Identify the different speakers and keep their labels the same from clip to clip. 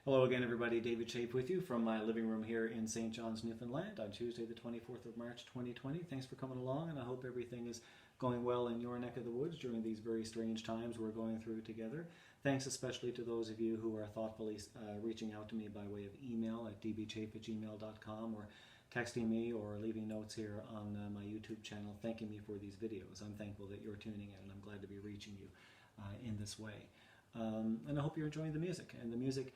Speaker 1: Hello again, everybody. David Chafe with you from my living room here in St. John's, Newfoundland on Tuesday, the 24th of March, 2020. Thanks for coming along, and I hope everything is going well in your neck of the woods during these very strange times we're going through together. Thanks especially to those of you who are thoughtfully reaching out to me by way of email at dbchafe@gmail.com or texting me or leaving notes here on my YouTube channel thanking me for these videos. I'm thankful that you're tuning in, and I'm glad to be reaching you in this way. And I hope you're enjoying the music. And the music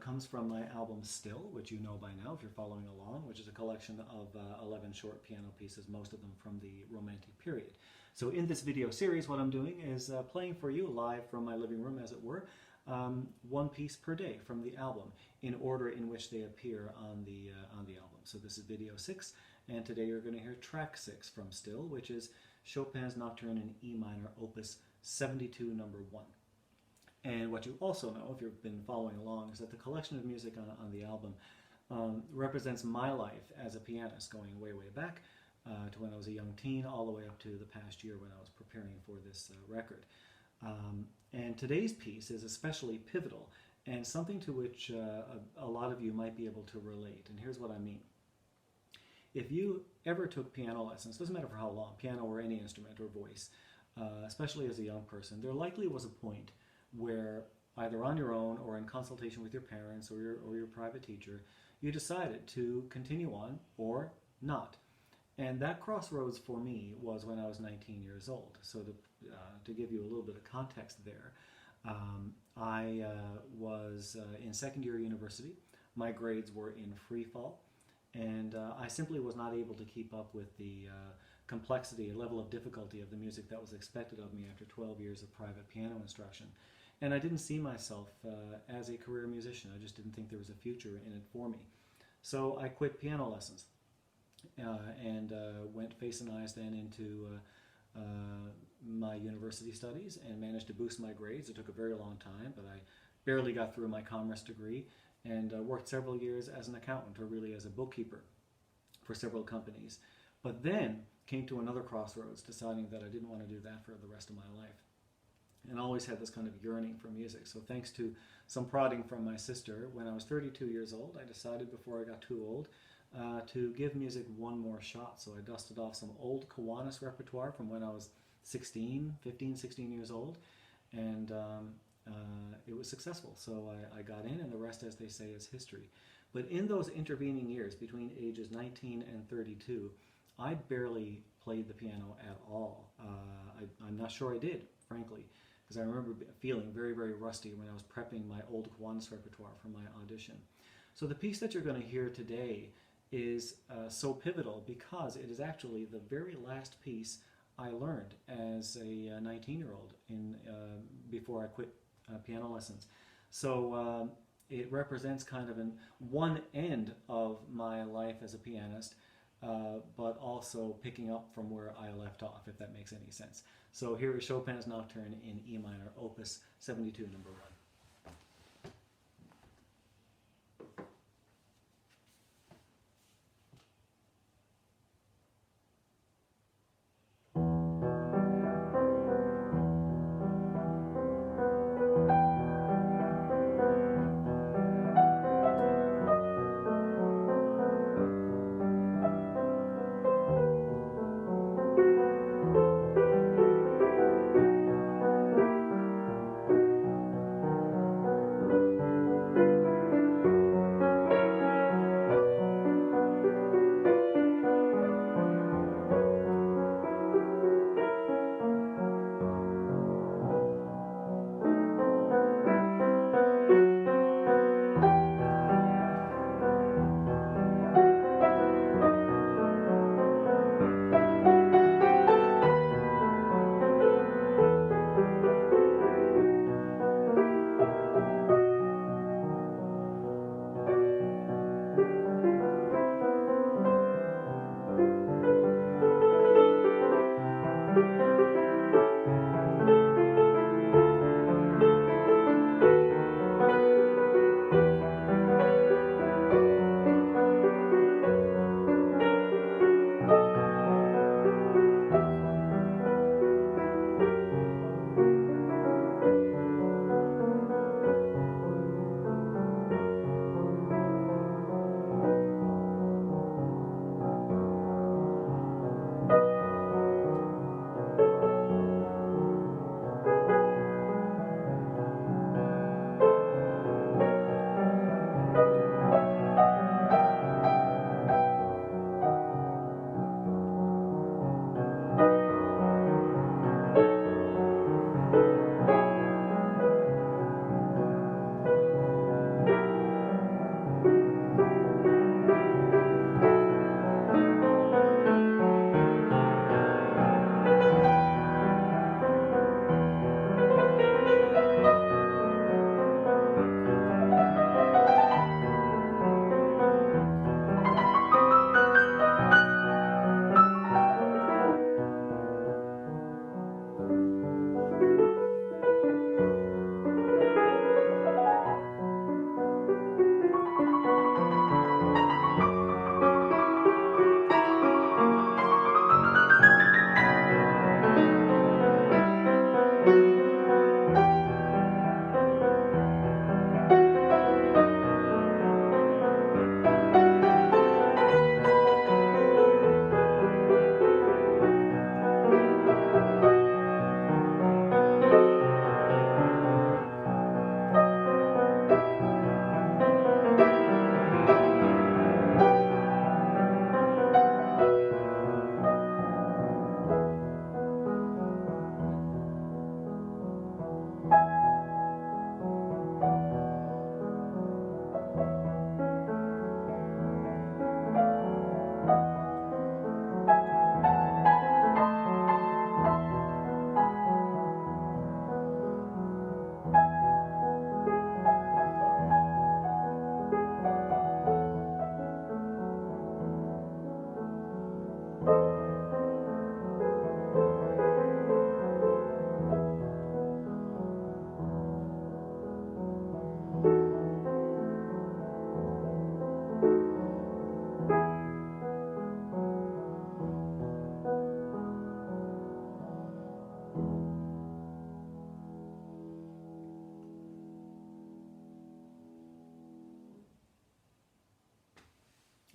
Speaker 1: comes from my album Still, which you know by now if you're following along, which is a collection of 11 short piano pieces, most of them from the Romantic period. So in this video series, what I'm doing is playing for you live from my living room, as it were, one piece per day from the album in order in which they appear on the album. So this is video 6, and today you're going to hear track 6 from Still, which is Chopin's Nocturne in E minor, Opus 72, number 1. And what you also know, if you've been following along, is that the collection of music on the album represents my life as a pianist, going way, way back to when I was a young teen, all the way up to the past year when I was preparing for this record. And today's piece is especially pivotal and something to which a lot of you might be able to relate. And here's what I mean. If you ever took piano lessons, doesn't matter for how long, piano or any instrument or voice, especially as a young person, there likely was a point where either on your own or in consultation with your parents or your private teacher, you decided to continue on or not. And that crossroads for me was when I was 19 years old. So to give you a little bit of context there, I was in second year university. My grades were in free fall, and I simply was not able to keep up with the complexity and level of difficulty of the music that was expected of me after 12 years of private piano instruction. And I didn't see myself as a career musician. I just didn't think there was a future in it for me. So I quit piano lessons and went face and eyes then into my university studies and managed to boost my grades. It took a very long time, but I barely got through my commerce degree and worked several years as an accountant, or really as a bookkeeper for several companies. But then came to another crossroads, deciding that I didn't want to do that for the rest of my life. And always had this kind of yearning for music. So thanks to some prodding from my sister, when I was 32 years old, I decided before I got too old to give music one more shot. So I dusted off some old Kiwanis repertoire from when I was 15, 16 years old, and it was successful. So I got in, and the rest, as they say, is history. But in those intervening years, between ages 19 and 32, I barely played the piano at all. I'm not sure I did, frankly, because I remember feeling very, very rusty when I was prepping my old Kiwanis repertoire for my audition. So the piece that you're going to hear today is so pivotal because it is actually the very last piece I learned as a 19-year-old before I quit piano lessons. So it represents kind of one end of my life as a pianist, but also picking up from where I left off, if that makes any sense. So here is Chopin's Nocturne in E minor, Opus 72, number 1.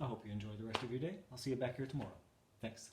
Speaker 1: I hope you enjoy the rest of your day. I'll see you back here tomorrow. Thanks.